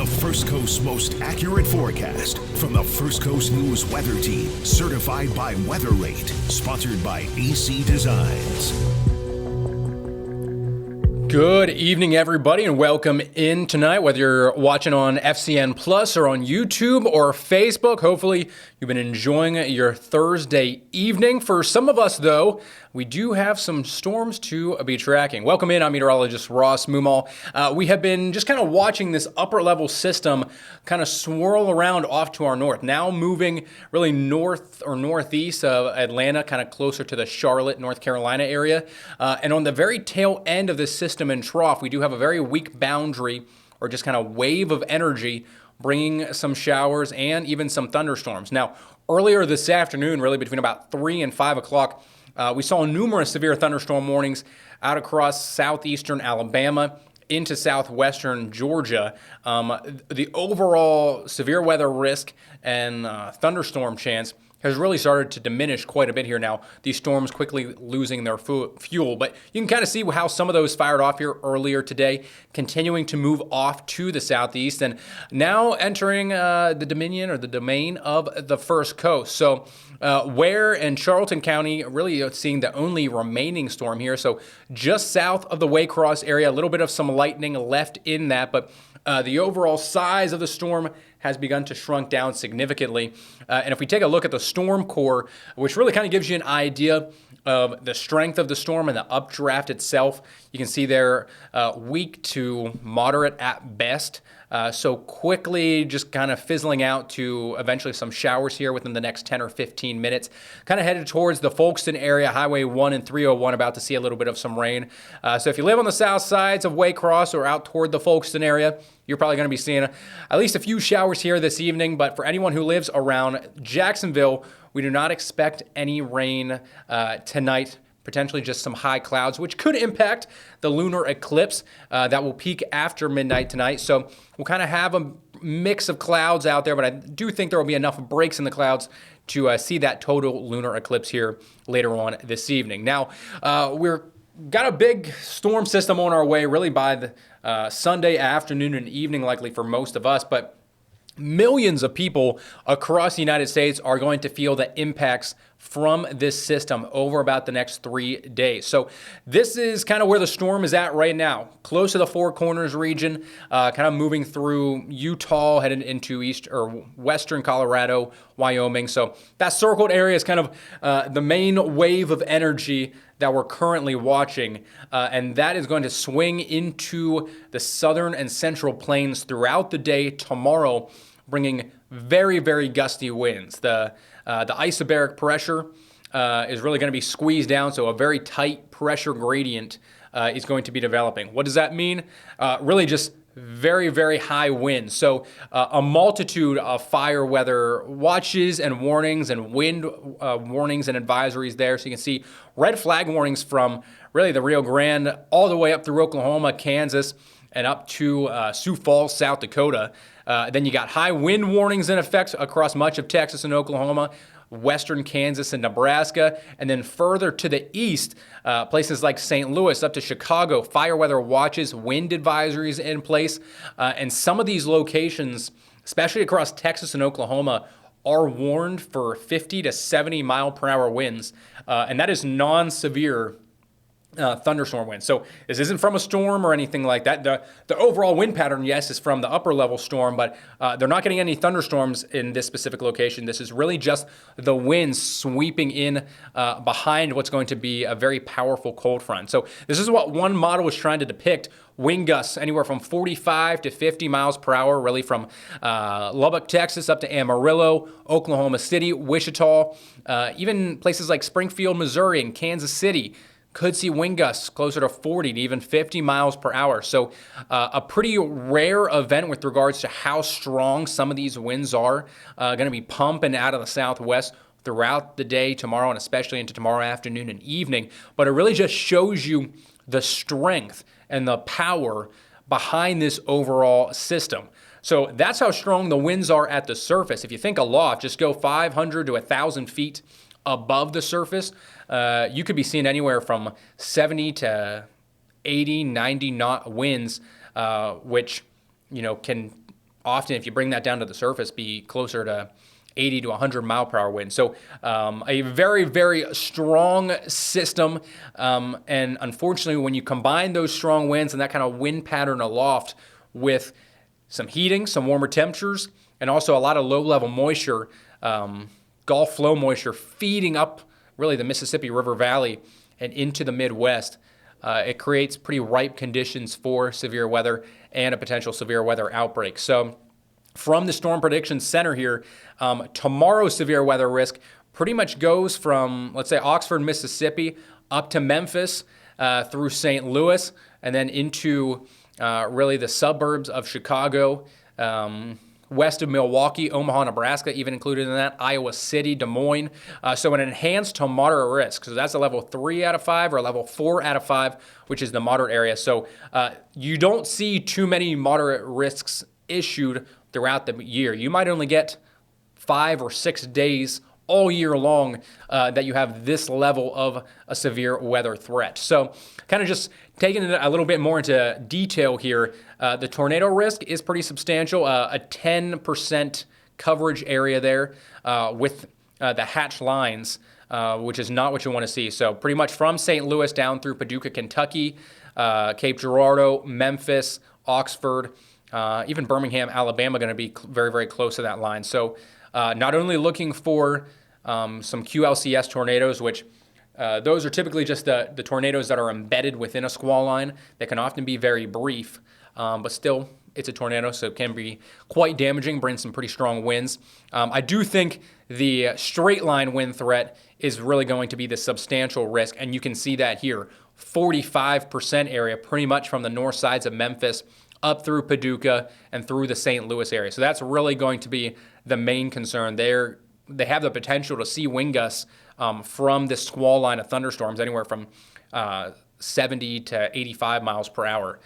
The First Coast's most accurate forecast from the First Coast News Weather Team, certified by Weather Rate, sponsored by AC Designs. Good evening, everybody, and welcome in tonight, whether you're watching on FCN Plus or on YouTube or Facebook. Hopefully, you've been enjoying your Thursday evening. For some of us, though, we do have some storms to be tracking. Welcome in. I'm Meteorologist Ross Mummah. We have been just kind of watching this upper level system kind of swirl around off to our north, now moving really north or northeast of Atlanta, kind of closer to the Charlotte, North Carolina area. And on the very tail end of this system and trough, we do have a very weak boundary or just kind of wave of energy bringing some showers and even some thunderstorms. Now, earlier this afternoon, really between about 3 and 5 o'clock, we saw numerous severe thunderstorm warnings out across southeastern Alabama into southwestern Georgia. The overall severe weather risk and thunderstorm chance has really started to diminish quite a bit here now. These storms quickly losing their fuel, but you can kind of see how some of those fired off here earlier today, continuing to move off to the southeast and now entering the domain of the First Coast. So Ware and Charlton County really seeing the only remaining storm here. So just south of the Waycross area, a little bit of some lightning left in that, but the overall size of the storm has begun to shrunk down significantly. And if we take a look at the storm core, which really kind of gives you an idea of the strength of the storm and the updraft itself, you can see they're weak to moderate at best. So quickly just kind of fizzling out to eventually some showers here within the next 10 or 15 minutes. Kind of headed towards the Folkestone area, Highway 1 and 301, about to see a little bit of some rain. So if you live on the south sides of Waycross or out toward the Folkestone area, you're probably going to be seeing at least a few showers here this evening. But for anyone who lives around Jacksonville, we do not expect any rain tonight. Potentially just some high clouds, which could impact the lunar eclipse that will peak after midnight tonight. So we'll kind of have a mix of clouds out there, but I do think there will be enough breaks in the clouds to see that total lunar eclipse here later on this evening. Now, we're got a big storm system on our way really by the Sunday afternoon and evening, likely for most of us, but millions of people across the United States are going to feel the impacts from this system over about the next 3 days. So this is kind of where the storm is at right now, close to the Four Corners region, kind of moving through Utah, headed into east or western Colorado, Wyoming. So that circled area is kind of the main wave of energy that we're currently watching, and that is going to swing into the southern and central plains throughout the day tomorrow, bringing very, very gusty winds. The isobaric pressure is really going to be squeezed down, so a very tight pressure gradient is going to be developing. What does that mean? Really just very, very high winds. So a multitude of fire weather watches and warnings and wind warnings and advisories there. So you can see red flag warnings from really the Rio Grande all the way up through Oklahoma, Kansas, and up to Sioux Falls, South Dakota. Then you got high wind warnings in effect across much of Texas and Oklahoma, western Kansas and Nebraska, and then further to the east, places like St. Louis up to Chicago, fire weather watches, wind advisories in place. And some of these locations, especially across Texas and Oklahoma, are warned for 50 to 70 mile per hour winds. And that is non-severe thunderstorm winds. So this isn't from a storm or anything like that. The overall wind pattern, yes, is from the upper level storm, but they're not getting any thunderstorms in this specific location. This is really just the winds sweeping in behind what's going to be a very powerful cold front. So this is what one model is trying to depict. Wind gusts anywhere from 45 to 50 miles per hour, really from Lubbock, Texas, up to Amarillo, Oklahoma City, Wichita, even places like Springfield, Missouri, and Kansas City could see wind gusts closer to 40 to even 50 miles per hour. So a pretty rare event with regards to how strong some of these winds are going to be pumping out of the southwest throughout the day tomorrow and especially into tomorrow afternoon and evening. But it really just shows you the strength and the power behind this overall system. So that's how strong the winds are at the surface. If you think aloft, just go 500 to 1,000 feet above the surface, you could be seeing anywhere from 70 to 80, 90 knot winds, which, can often, if you bring that down to the surface, be closer to 80 to 100 mile per hour wind. So a very, very strong system. And unfortunately, when you combine those strong winds and that kind of wind pattern aloft with some heating, some warmer temperatures, and also a lot of low-level moisture, Gulf flow moisture feeding up really the Mississippi River Valley and into the Midwest, it creates pretty ripe conditions for severe weather and a potential severe weather outbreak. So from the Storm Prediction Center here, tomorrow's severe weather risk pretty much goes from, let's say, Oxford, Mississippi, up to Memphis, through St. Louis, and then into really the suburbs of Chicago, west of Milwaukee, Omaha, Nebraska, even included in that, Iowa City, Des Moines. So an enhanced to moderate risk. So that's a level 3 out of 5 or a level 4 out of 5, which is the moderate area. So you don't see too many moderate risks issued throughout the year. You might only get 5 or 6 days all year long that you have this level of a severe weather threat. So kind of just taking it a little bit more into detail here, the tornado risk is pretty substantial, a 10% coverage area there with the hatch lines, which is not what you want to see. So pretty much from St. Louis down through Paducah, Kentucky, Cape Girardeau, Memphis, Oxford, even Birmingham, Alabama, going to be very, very close to that line. So not only looking for some QLCS tornadoes, which those are typically just the tornadoes that are embedded within a squall line that can often be very brief, but still it's a tornado, so it can be quite damaging, bring some pretty strong winds. I do think the straight line wind threat is really going to be the substantial risk, and you can see that here, 45% area pretty much from the north sides of Memphis up through Paducah and through the St. Louis area. So that's really going to be the main concern. They have the potential to see wind gusts from this squall line of thunderstorms anywhere from 70 to 85 miles per hour.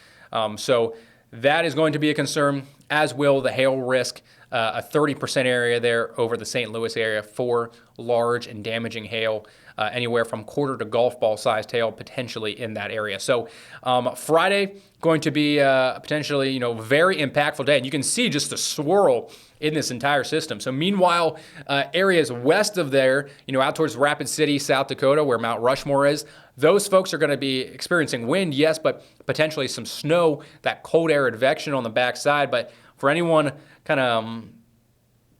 So that is going to be a concern, as will the hail risk, a 30% area there over the St. Louis area for large and damaging hail, anywhere from quarter to golf ball sized hail potentially in that area. So Friday going to be potentially very impactful day, and you can see just the swirl in this entire system. So meanwhile, areas west of there, out towards Rapid City, South Dakota, where Mount Rushmore is, those folks are going to be experiencing wind, yes, but potentially some snow, that cold air advection on the backside. But for anyone kind of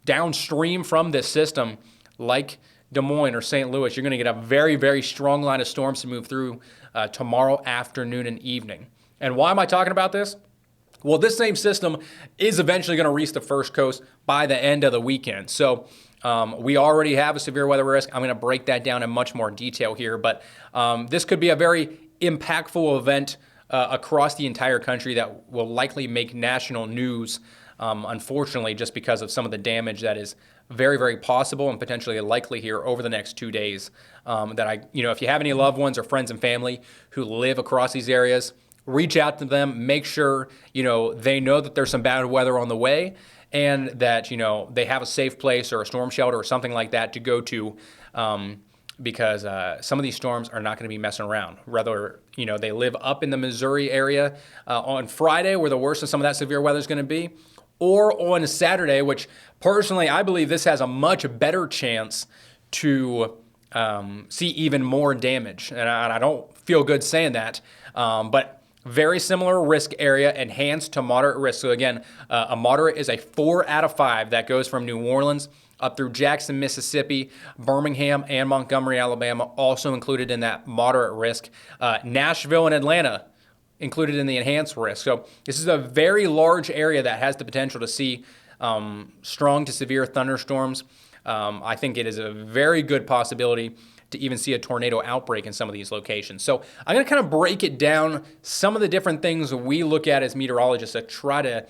downstream from this system, like Des Moines or St. Louis, you're going to get a very, very strong line of storms to move through tomorrow afternoon and evening. And why am I talking about this? Well, this same system is eventually going to reach the first coast by the end of the weekend. So we already have a severe weather risk. I'm going to break that down in much more detail here, but this could be a very impactful event across the entire country that will likely make national news, unfortunately, just because of some of the damage that is very, very possible and potentially likely here over the next 2 days. If you have any loved ones or friends and family who live across these areas, reach out to them, make sure, they know that there's some bad weather on the way and that, they have a safe place or a storm shelter or something like that to go to, because some of these storms are not going to be messing around. Whether, they live up in the Missouri area on Friday, where the worst of some of that severe weather is going to be, or on Saturday, which personally I believe this has a much better chance to see even more damage. And I don't feel good saying that, but very similar risk area, enhanced to moderate risk. So again, a moderate is a 4 out of 5 that goes from New Orleans up through Jackson, Mississippi, Birmingham, and Montgomery, Alabama, also included in that moderate risk. Nashville and Atlanta included in the enhanced risk. So this is a very large area that has the potential to see strong to severe thunderstorms. I think it is a very good possibility to even see a tornado outbreak in some of these locations. So I'm going to kind of break it down, some of the different things we look at as meteorologists to try to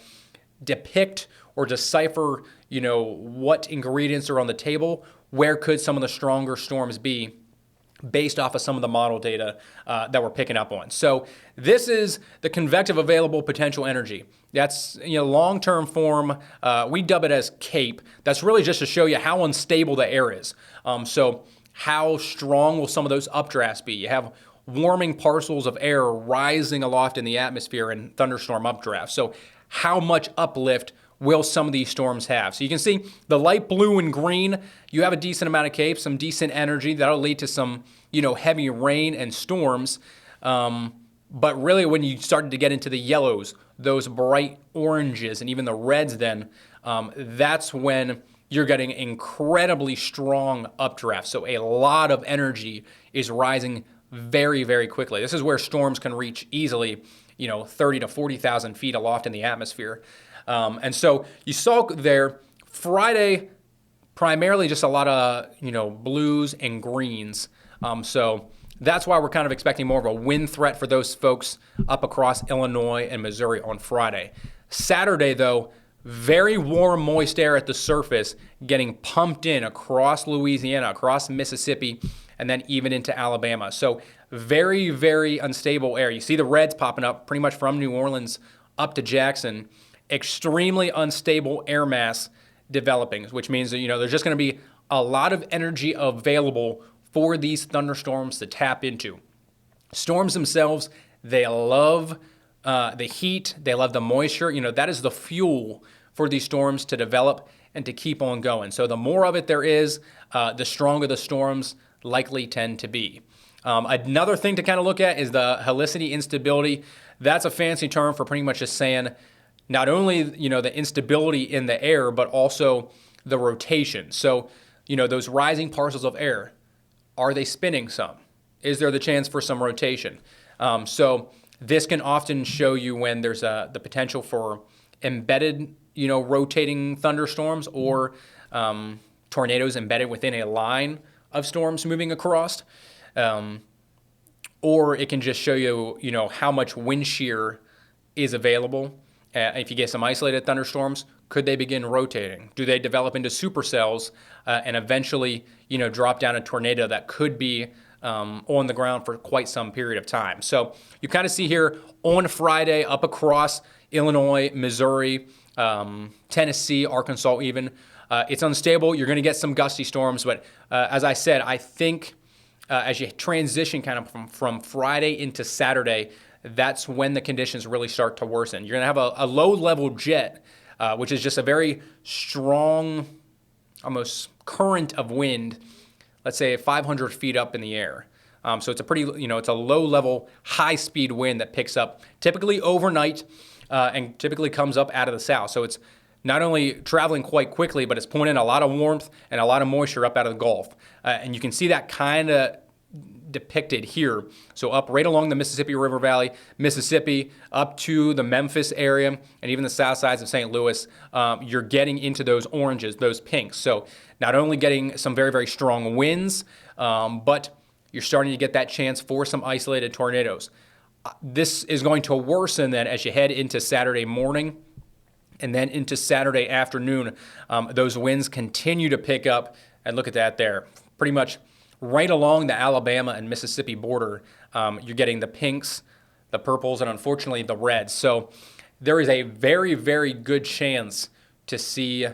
depict or decipher, what ingredients are on the table, where could some of the stronger storms be based off of some of the model data that we're picking up on. So this is the convective available potential energy. That's long-term form. We dub it as CAPE. That's really just to show you how unstable the air is. So how strong will some of those updrafts be? You have warming parcels of air rising aloft in the atmosphere in thunderstorm updrafts. So how much uplift will some of these storms have? So you can see the light blue and green, you have a decent amount of CAPE, some decent energy. That'll lead to some, heavy rain and storms. But really when you started to get into the yellows, those bright oranges, and even the reds then, that's when you're getting incredibly strong updrafts. So a lot of energy is rising very, very quickly. This is where storms can reach easily, 30 to 40,000 feet aloft in the atmosphere. And so you saw there Friday, primarily just a lot of, blues and greens. So that's why we're kind of expecting more of a wind threat for those folks up across Illinois and Missouri on Friday. Saturday, though, very warm, moist air at the surface getting pumped in across Louisiana, across Mississippi, and then even into Alabama. So very, very unstable air. You see the reds popping up pretty much from New Orleans up to Jackson. Extremely unstable air mass developing, which means that, there's just going to be a lot of energy available for these thunderstorms to tap into. Storms themselves, they love the heat, they love the moisture. That is the fuel for these storms to develop and to keep on going. So the more of it there is, the stronger the storms likely tend to be. Another thing to kind of look at is the helicity instability. That's a fancy term for pretty much just saying not only, the instability in the air, but also the rotation. So, those rising parcels of air, are they spinning some? Is there the chance for some rotation? So this can often show you when there's the potential for embedded, rotating thunderstorms or tornadoes embedded within a line of storms moving across. Or it can just show you, how much wind shear is available. If you get some isolated thunderstorms, could they begin rotating? Do they develop into supercells and eventually, drop down a tornado that could be on the ground for quite some period of time? So you kind of see here on Friday up across Illinois, Missouri, Tennessee, Arkansas even. It's unstable. You're going to get some gusty storms, but as I said, I think as you transition kind of from Friday into Saturday, that's when the conditions really start to worsen. You're going to have a low-level jet, which is just a very strong, almost current of wind, let's say 500 feet up in the air. So it's a pretty, it's a low-level, high-speed wind that picks up typically overnight and typically comes up out of the south. So it's not only traveling quite quickly, but it's pulling in a lot of warmth and a lot of moisture up out of the Gulf. And you can see that kind of depicted here. So up right along the Mississippi River Valley, Mississippi, up to the Memphis area, and even the south sides of St. Louis, you're getting into those oranges, those pinks. So not only getting some very, very strong winds, but you're starting to get that chance for some isolated tornadoes. This is going to worsen then as you head into Saturday morning and then into Saturday afternoon. Those winds continue to pick up, and look at that there. Pretty much right along the Alabama and Mississippi border, you're getting the pinks, the purples, and unfortunately the reds. So there is a very, very good chance to see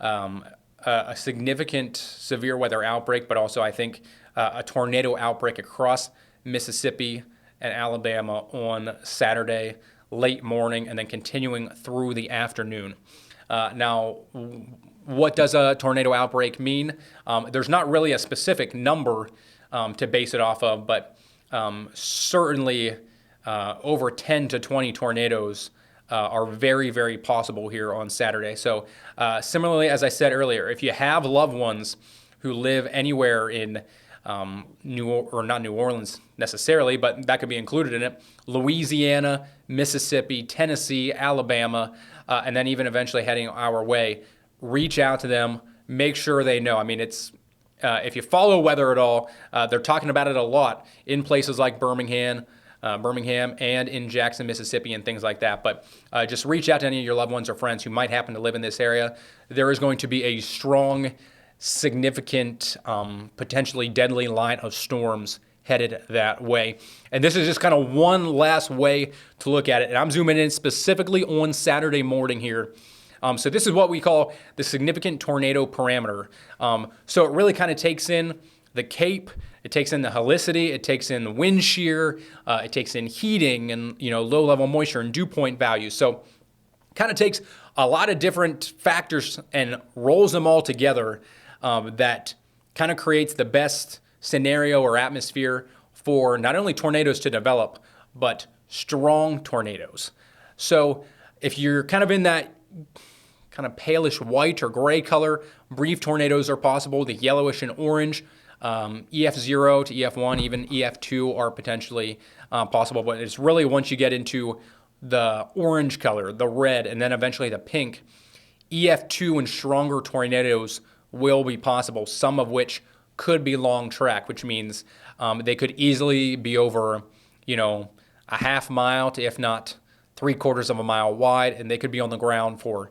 a significant severe weather outbreak, but also I think a tornado outbreak across Mississippi and Alabama on Saturday, late morning, and then continuing through the afternoon. Now, what does a tornado outbreak mean? There's not really a specific number to base it off of, but certainly over 10 to 20 tornadoes are very, very possible here on Saturday. So similarly, as I said earlier, if you have loved ones who live anywhere in not New Orleans necessarily, but that could be included in it, Louisiana, Mississippi, Tennessee, Alabama, and then even eventually heading our way, reach out to them, make sure they know. I mean, it's if you follow weather at all, they're talking about it a lot in places like Birmingham and in Jackson, Mississippi, and things like that. But just reach out to any of your loved ones or friends who might happen to live in this area. There is going to be a strong, significant, potentially deadly line of storms headed that way. And this is just kind of one last way to look at it. And I'm zooming in specifically on Saturday morning here. So this is what we call the significant tornado parameter. So it really kind of takes in the CAPE, it takes in the helicity, it takes in the wind shear, it takes in heating and low level moisture and dew point values. So kind of takes a lot of different factors and rolls them all together that kind of creates the best scenario or atmosphere for not only tornadoes to develop, but strong tornadoes. So if you're kind of in that kind of palish white or gray color, brief tornadoes are possible. The yellowish and orange, EF0 to EF1, even EF2 are potentially possible. But it's really once you get into the orange color, the red, and then eventually the pink, EF2 and stronger tornadoes will be possible, some of which could be long track, which means they could easily be over, a half mile to, if not 3/4 of a mile wide, and they could be on the ground for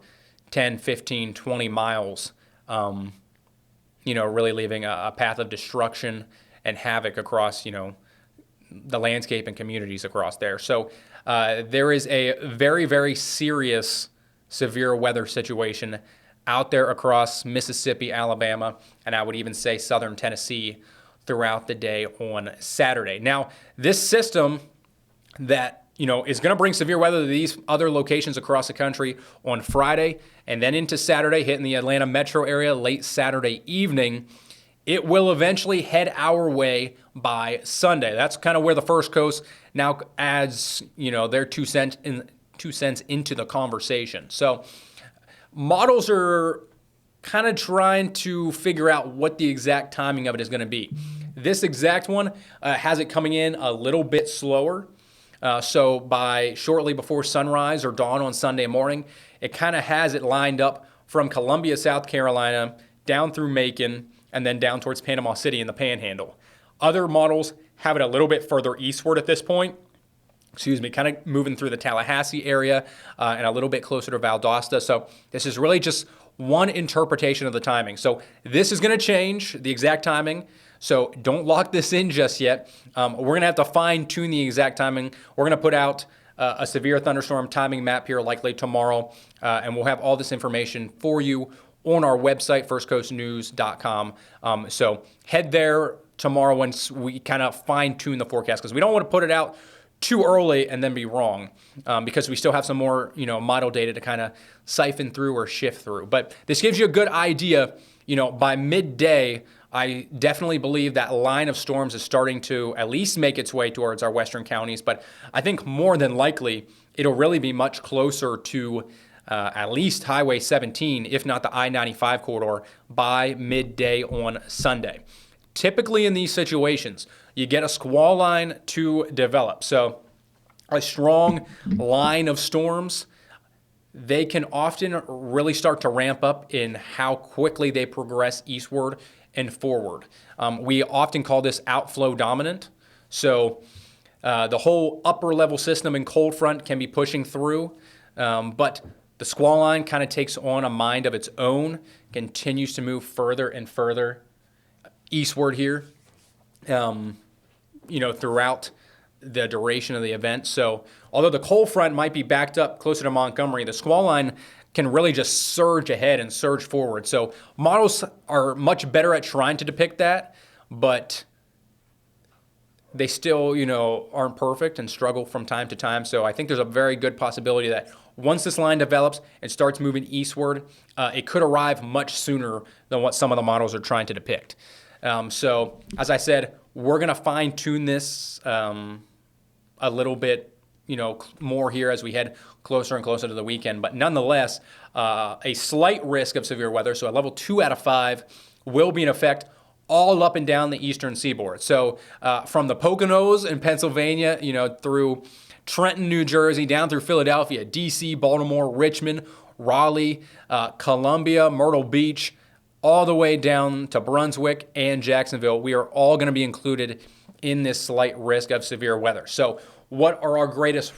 10, 15, 20 miles, really leaving a path of destruction and havoc across, the landscape and communities across there. So there is a very, very serious severe weather situation out there across Mississippi, Alabama, and I would even say southern Tennessee throughout the day on Saturday. Now, this system that is going to bring severe weather to these other locations across the country on Friday and then into Saturday, hitting the Atlanta metro area late Saturday evening. It will eventually head our way by Sunday. That's kind of where the First Coast now adds, their 2 cents into the conversation. So models are kind of trying to figure out what the exact timing of it is going to be. This exact one has it coming in a little bit slower. So by shortly before sunrise or dawn on Sunday morning, it kind of has it lined up from Columbia, South Carolina, down through Macon, and then down towards Panama City in the Panhandle. Other models have it a little bit further eastward at this point. Kind of moving through the Tallahassee area and a little bit closer to Valdosta. So this is really just one interpretation of the timing. So this is going to change, the exact timing. So don't lock this in just yet. We're going to have to fine tune the exact timing. We're going to put out a severe thunderstorm timing map here likely tomorrow, and we'll have all this information for you on our website, firstcoastnews.com. So head there tomorrow once we kind of fine tune the forecast, because we don't want to put it out too early and then be wrong, because we still have some more, model data to kind of siphon through or shift through. But this gives you a good idea. By midday, I definitely believe that line of storms is starting to at least make its way towards our western counties. But I think more than likely, it'll really be much closer to at least Highway 17, if not the I-95 corridor, by midday on Sunday. Typically in these situations, you get a squall line to develop. So a strong line of storms, they can often really start to ramp up in how quickly they progress eastward and forward. We often call this outflow dominant. So the whole upper level system and cold front can be pushing through, but the squall line kind of takes on a mind of its own, continues to move further and further eastward here, throughout the duration of the event. So although the cold front might be backed up closer to Montgomery, the squall line can really just surge ahead and surge forward. So models are much better at trying to depict that, but they still, aren't perfect and struggle from time to time. So I think there's a very good possibility that once this line develops and starts moving eastward, it could arrive much sooner than what some of the models are trying to depict. So as I said, we're going to fine tune this a little bit, more here as we head closer and closer to the weekend. But nonetheless, a slight risk of severe weather, so a level 2 out of 5, will be in effect all up and down the eastern seaboard. So from the Poconos in Pennsylvania, through Trenton, New Jersey, down through Philadelphia, D.C., Baltimore, Richmond, Raleigh, Columbia, Myrtle Beach, all the way down to Brunswick and Jacksonville, we are all going to be included in this slight risk of severe weather. So what are our greatest,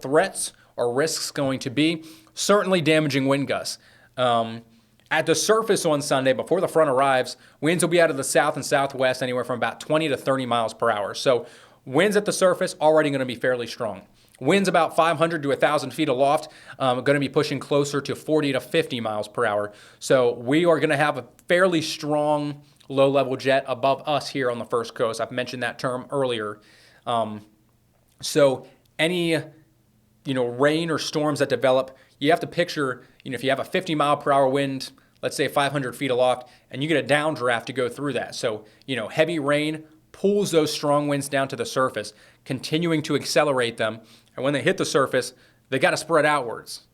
threats or risks going to be? Certainly damaging wind gusts. At the surface on Sunday, before the front arrives, winds will be out of the south and southwest anywhere from about 20 to 30 miles per hour. So winds at the surface already going to be fairly strong. Winds about 500 to 1,000 feet aloft, going to be pushing closer to 40 to 50 miles per hour. So we are going to have a fairly strong low-level jet above us here on the First Coast. I've mentioned that term earlier. So any, rain or storms that develop, you have to picture, if you have a 50 mile per hour wind, let's say 500 feet aloft, and you get a downdraft to go through that. So, heavy rain pulls those strong winds down to the surface, continuing to accelerate them. And when they hit the surface, they got to spread outwards.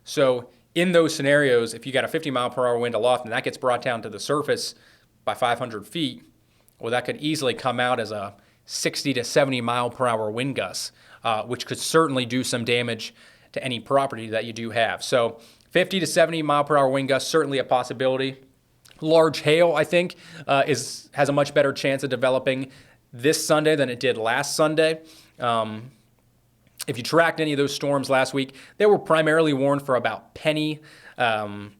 So in those scenarios, if you got a 50 mile per hour wind aloft and that gets brought down to the surface by 500 feet, well, that could easily come out as a 60 to 70 mile per hour wind gusts, which could certainly do some damage to any property that you do have. So 50 to 70 mile per hour wind gusts, certainly a possibility. Large hail, I think, has a much better chance of developing this Sunday than it did last Sunday. If you tracked any of those storms last week, they were primarily warned for about penny to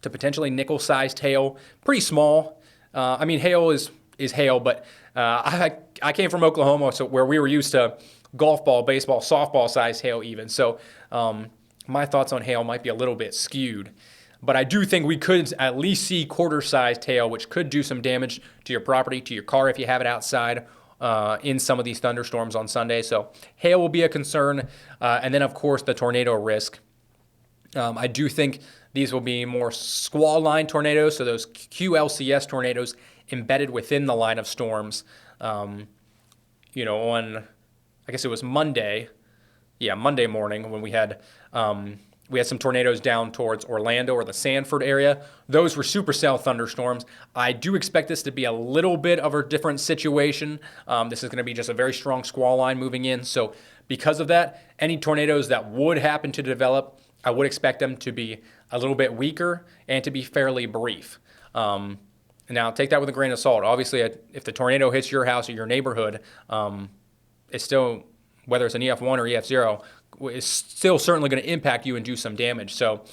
potentially nickel-sized hail. Pretty small. Hail is hail, but I came from Oklahoma, so where we were used to golf ball, baseball, softball-sized hail even. So my thoughts on hail might be a little bit skewed. But I do think we could at least see quarter-sized hail, which could do some damage to your property, to your car if you have it outside in some of these thunderstorms on Sunday. So hail will be a concern. And then, of course, the tornado risk. I do think these will be more squall line tornadoes, so those QLCS tornadoes embedded within the line of storms. On, I guess it was Monday. Yeah, Monday morning when we had some tornadoes down towards Orlando or the Sanford area. Those were supercell thunderstorms. I do expect this to be a little bit of a different situation. This is going to be just a very strong squall line moving in. So because of that, any tornadoes that would happen to develop, I would expect them to be a little bit weaker and to be fairly brief. Now, take that with a grain of salt. Obviously, if the tornado hits your house or your neighborhood, it's still, whether it's an EF1 or EF0, is still certainly going to impact you and do some damage. So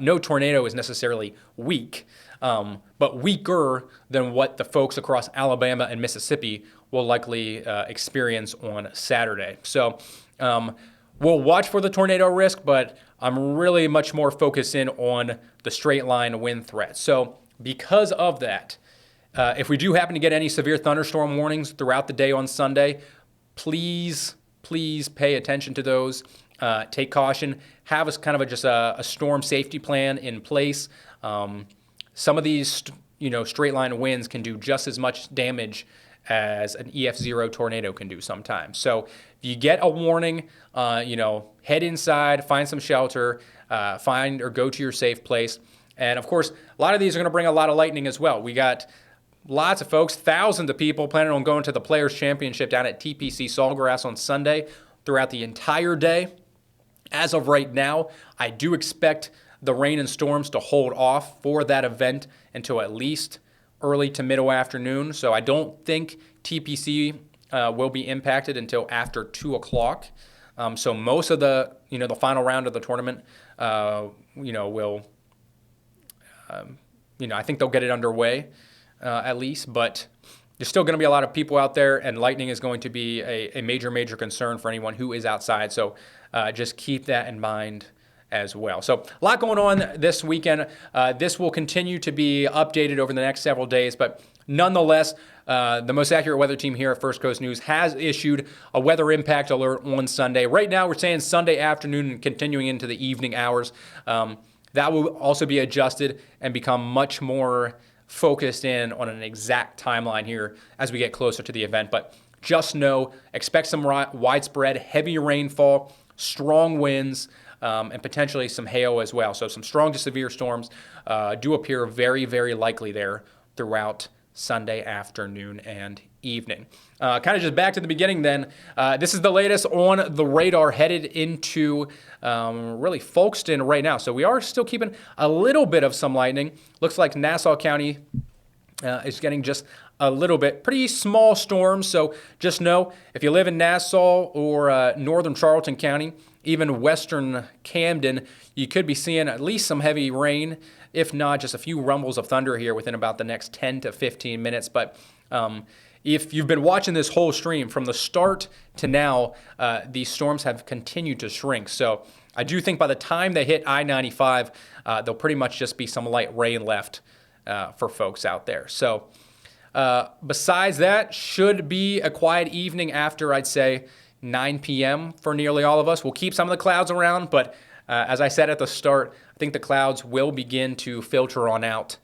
no tornado is necessarily weak, but weaker than what the folks across Alabama and Mississippi will likely experience on Saturday. So we'll watch for the tornado risk, but I'm really much more focused in on the straight line wind threat. So because of that, if we do happen to get any severe thunderstorm warnings throughout the day on Sunday, please pay attention to those. Take caution. Have just a storm safety plan in place. Some of these, straight line winds can do just as much damage as an EF0 tornado can do sometimes. So if you get a warning, head inside, find some shelter, find or go to your safe place. And of course, a lot of these are going to bring a lot of lightning as well. We got lots of folks, thousands of people planning on going to the Players Championship down at TPC Sawgrass on Sunday throughout the entire day. As of right now, I do expect the rain and storms to hold off for that event until at least early to middle afternoon. So I don't think TPC will be impacted until after 2 o'clock. So most of the final round of the tournament, will, I think they'll get it underway at least, but there's still going to be a lot of people out there, and lightning is going to be a major concern for anyone who is outside. So just keep that in mind as well. So a lot going on this weekend. This will continue to be updated over the next several days, but nonetheless, the most accurate weather team here at First Coast News has issued a weather impact alert on Sunday. Right now, we're saying Sunday afternoon and continuing into the evening hours. That will also be adjusted and become much more focused in on an exact timeline here as we get closer to the event. But just know, expect some widespread heavy rainfall, strong winds, and potentially some hail as well. So some strong to severe storms do appear very, very likely there throughout Sunday afternoon and evening. Kind of just back to the beginning then. This is the latest on the radar headed into really Folkston right now. So we are still keeping a little bit of some lightning. Looks like Nassau County is getting just a little bit. Pretty small storms, so just know if you live in Nassau or northern Charlton County, even western Camden, you could be seeing at least some heavy rain, if not just a few rumbles of thunder here within about the next 10 to 15 minutes. But if you've been watching this whole stream from the start to now, these storms have continued to shrink. So I do think by the time they hit I-95, there'll pretty much just be some light rain left for folks out there. So besides that, should be a quiet evening after, I'd say, 9 p.m. for nearly all of us. We'll keep some of the clouds around, but as I said at the start, I think the clouds will begin to filter on out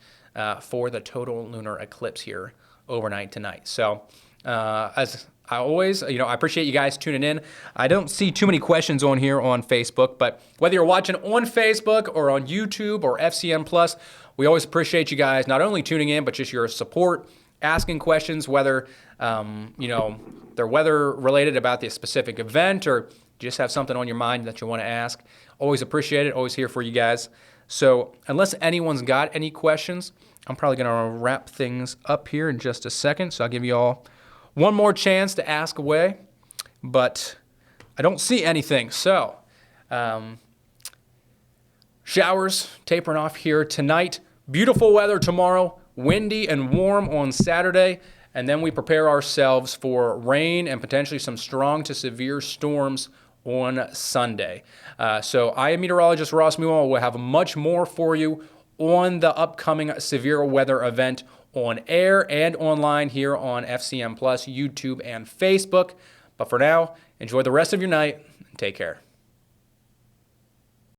for the total lunar eclipse here overnight tonight. So as I always, I appreciate you guys tuning in. I don't see too many questions on here on Facebook, but whether you're watching on Facebook or on YouTube or FCN Plus, we always appreciate you guys not only tuning in, but just your support, asking questions, whether, they're weather related about the specific event or just have something on your mind that you want to ask. Always appreciate it. Always here for you guys. So unless anyone's got any questions, I'm probably going to wrap things up here in just a second. So I'll give you all one more chance to ask away, but I don't see anything. So showers tapering off here tonight. Beautiful weather tomorrow, windy and warm on Saturday, and then we prepare ourselves for rain and potentially some strong to severe storms on Sunday. So I am meteorologist Ross Mummah. We'll have much more for you on the upcoming severe weather event on air and online here on FCM Plus, YouTube, and Facebook. But for now, enjoy the rest of your night and take care.